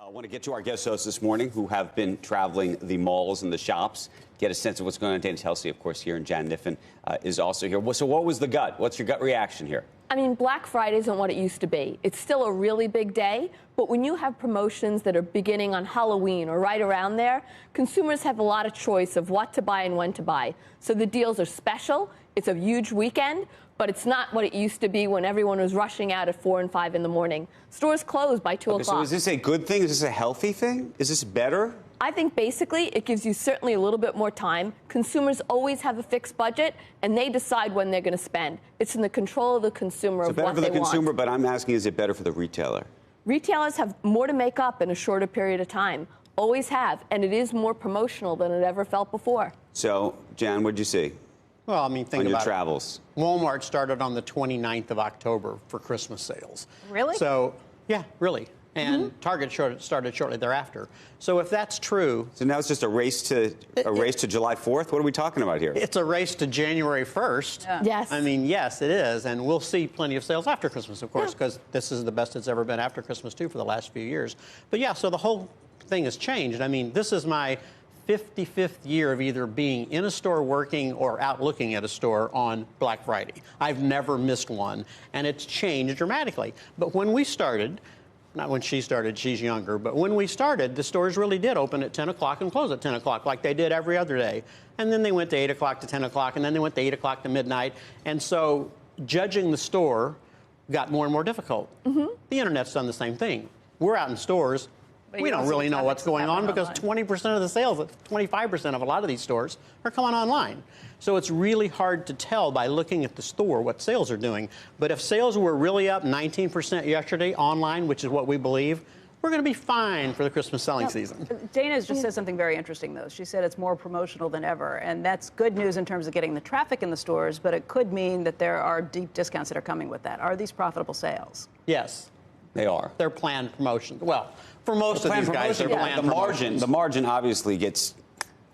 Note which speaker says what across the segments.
Speaker 1: I want to get to our guest hosts this morning who have been traveling the malls and the shops, get a sense of what's going on. Dana Telsey, of course, here, and Jan Kniffen is also here. So what was the gut? What's your gut reaction here?
Speaker 2: I mean, Black Friday isn't what it used to be. It's still a really big day, but when you have promotions that are beginning on Halloween or right around there, consumers have a lot of choice of what to buy and when to buy. So the deals are special. It's a huge weekend, but it's not what it used to be when everyone was rushing out at 4 and 5 in the morning. Stores close by 2 o'clock.
Speaker 1: So is this a good thing? Is this a healthy thing? Is this better?
Speaker 2: I think basically it gives you certainly a little bit more time. Consumers always have a fixed budget, and they decide when they're going to spend. It's in the control of the consumer of what they want.
Speaker 1: It's better for the consumer, but I'm asking, is it better for the retailer?
Speaker 2: Retailers have more to make up in a shorter period of time. Always have, and it is more promotional than it ever felt before.
Speaker 1: So, Jan, what did you see?
Speaker 3: Well, I mean, think
Speaker 1: on
Speaker 3: about
Speaker 1: your travels.
Speaker 3: Walmart started on the 29th of October for Christmas sales.
Speaker 4: Really?
Speaker 3: So, yeah, really. And Target started shortly thereafter. So if that's true...
Speaker 1: So now it's just a race to July 4th? What are we talking about here?
Speaker 3: It's a race to January 1st.
Speaker 4: Yeah.
Speaker 2: Yes.
Speaker 3: I mean, yes, it is. And we'll see plenty of sales after Christmas, of course, because this is the best it's ever been after Christmas, too, for the last few years. But, yeah, so the whole thing has changed. I mean, this is my 55th year of either being in a store working or out looking at a store on Black Friday. I've never missed one, and it's changed dramatically. But when we started... Not when she started, she's younger, but when we started, the stores really did open at 10 o'clock and close at 10 o'clock like they did every other day. And then they went to 8 o'clock to 10 o'clock, and then they went to 8 o'clock to midnight. And so judging the store got more and more difficult. The Internet's done the same thing. We're out in stores. We don't really know what's going on because 20% of the sales, 25% of a lot of these stores are coming online. So it's really hard to tell by looking at the store what sales are doing. But if sales were really up 19% yesterday online, which is what we believe, we're going to be fine for the Christmas selling season.
Speaker 4: Dana's just said something very interesting, though. She said it's more promotional than ever, and that's good news in terms of getting the traffic in the stores, but it could mean that there are deep discounts that are coming with that. Are these profitable sales?
Speaker 3: Yes.
Speaker 1: They are.
Speaker 3: They're planned promotions. Well, for most of these guys, they're planned promotions.
Speaker 1: The margin obviously gets,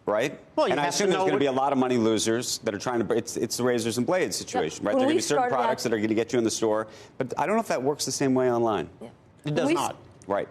Speaker 1: right?
Speaker 3: Well,
Speaker 1: and I assume there's going to be a lot of money losers that are trying to, it's the razors and blades situation, right? There are going to be certain products that are going to get you in the store, but I don't know if that works the same way online.
Speaker 2: Yeah.
Speaker 3: It does not.
Speaker 1: Right.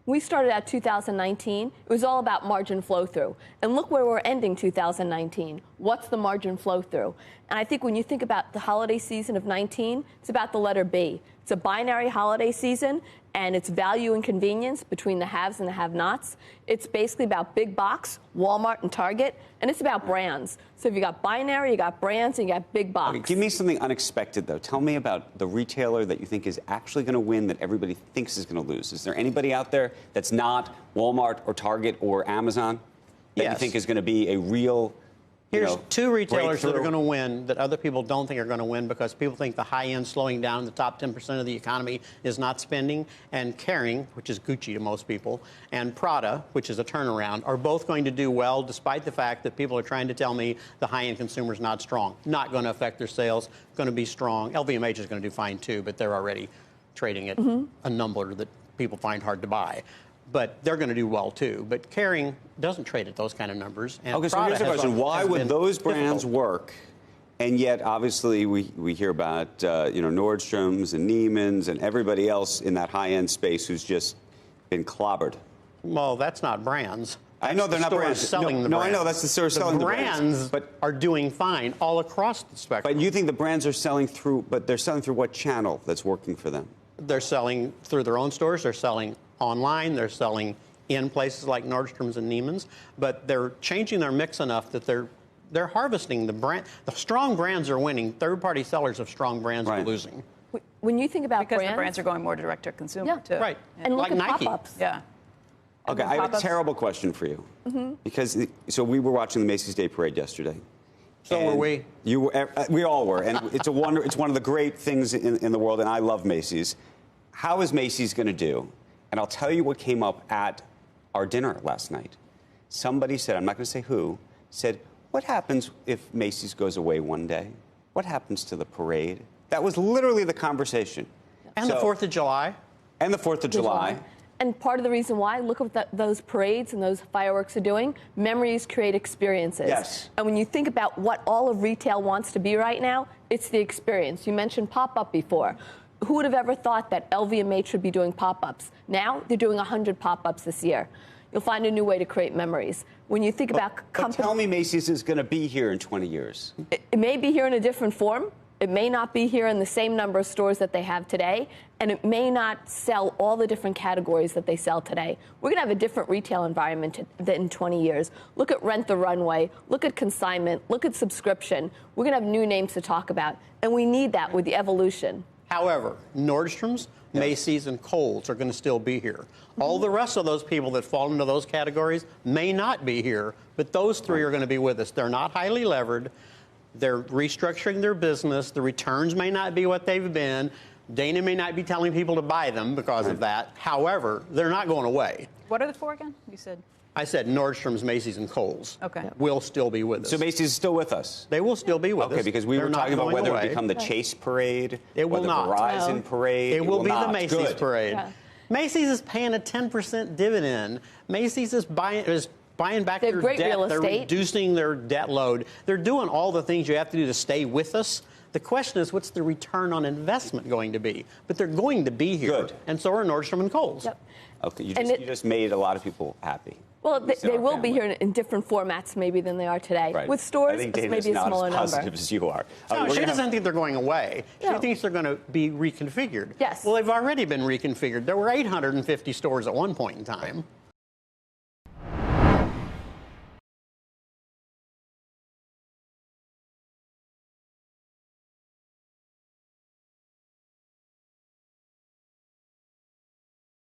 Speaker 2: We started out 2019. It was all about margin flow through. And look where we're ending 2019. What's the margin flow through? And I think when you think about the holiday season of 19, it's about the letter B. It's a binary holiday season, and it's value and convenience between the haves and the have-nots. It's basically about big box, Walmart and Target, and it's about brands. So if you got binary, you got brands, and you got big box.
Speaker 1: Okay, give me something unexpected, though. Tell me about the retailer that you think is actually going to win that everybody thinks is going to lose. Is there anybody out there that's not Walmart or Target or Amazon that you think is going to be a real...
Speaker 3: Here's two retailers that are going to win that other people don't think are going to win because people think the high end slowing down, the top 10% of the economy is not spending, and Kering, which is Gucci to most people, and Prada, which is a turnaround, are both going to do well despite the fact that people are trying to tell me the high end consumer is not strong. Not going to affect their sales, going to be strong. LVMH is going to do fine too, but they're already trading at a number that people find hard to buy. But they're going to do well, too. But Kering doesn't trade at those kind of numbers. And
Speaker 1: okay, so here's the question. Why would those brands work? And yet, obviously, we hear about, Nordstrom's and Neiman's and everybody else in that high-end space who's just been clobbered.
Speaker 3: Well, that's not brands.
Speaker 1: I know they're not brands.
Speaker 3: Selling the brands.
Speaker 1: I know that's the store selling the brands.
Speaker 3: But are doing fine all across the spectrum.
Speaker 1: But you think the brands are selling through, but they're selling through what channel that's working for them?
Speaker 3: They're selling through their own stores. They're selling online. They're selling in places like Nordstrom's and Neiman's. But they're changing their mix enough that they're harvesting the brand. The strong brands are winning. Third-party sellers of strong brands are losing.
Speaker 2: When you think about
Speaker 4: because the brands are going more direct to consumer, too.
Speaker 3: Right.
Speaker 2: And look
Speaker 3: like
Speaker 2: at
Speaker 3: Nike.
Speaker 2: pop-ups.
Speaker 4: Yeah.
Speaker 1: Okay, I have a terrible question for you. Because, so we were watching the Macy's Day Parade yesterday.
Speaker 3: So were we.
Speaker 1: We all were. And it's one of the great things in the world, and I love Macy's. How is Macy's going to do? And I'll tell you what came up at our dinner last night. Somebody said, I'm not going to say who, said, what happens if Macy's goes away one day? What happens to the parade? That was literally the conversation.
Speaker 3: And the 4th of July.
Speaker 1: And the 4th of July.
Speaker 2: And part of the reason why, look at what those parades and those fireworks are doing. Memories create experiences.
Speaker 1: Yes.
Speaker 2: And when you think about what all of retail wants to be right now, it's the experience. You mentioned pop-up before. Who would have ever thought that LVMH should be doing pop-ups? Now they're doing 100 pop-ups this year. You'll find a new way to create memories. When you think about companies,
Speaker 1: tell me Macy's is going to be here in 20 years.
Speaker 2: It may be here in a different form. It may not be here in the same number of stores that they have today, and it may not sell all the different categories that they sell today. We're going to have a different retail environment in 20 years. Look at Rent the Runway. Look at consignment. Look at subscription. We're going to have new names to talk about, and we need that with the evolution.
Speaker 3: However, Nordstrom's, Macy's, and Kohl's are going to still be here. All the rest of those people that fall into those categories may not be here, but those three are going to be with us. They're not highly levered. They're restructuring their business. The returns may not be what they've been. Dana may not be telling people to buy them because of that. However, they're not going away.
Speaker 4: What are the four again? You said.
Speaker 3: I said Nordstrom's, Macy's, and Kohl's will still be with us.
Speaker 1: So Macy's is still with us?
Speaker 3: They will still be with us.
Speaker 1: Okay, because we were talking about whether it become the Chase Parade or the Verizon Parade.
Speaker 3: It will be the Macy's
Speaker 1: Good.
Speaker 3: Parade.
Speaker 2: Yeah.
Speaker 3: Macy's is paying a 10% dividend. Macy's is buying back
Speaker 2: They have
Speaker 3: their
Speaker 2: great
Speaker 3: debt.
Speaker 2: real
Speaker 3: They're
Speaker 2: estate.
Speaker 3: reducing their debt load. They're doing all the things you have to do to stay with us. The question is, what's the return on investment going to be? But they're going to be here.
Speaker 1: Good.
Speaker 3: And so are Nordstrom and Kohl's.
Speaker 2: Yep.
Speaker 1: Okay, you just made a lot of people happy.
Speaker 2: Well, they will be here in different formats maybe than they are today.
Speaker 1: Right.
Speaker 2: With stores,
Speaker 1: I think
Speaker 2: it's
Speaker 1: Dana's
Speaker 2: maybe a smaller
Speaker 1: not as positive
Speaker 2: number.
Speaker 1: as you are.
Speaker 3: No, she doesn't think they're going away.
Speaker 2: No.
Speaker 3: She thinks they're going to be reconfigured.
Speaker 2: Yes.
Speaker 3: Well, they've already been reconfigured. There were 850 stores at one point in time.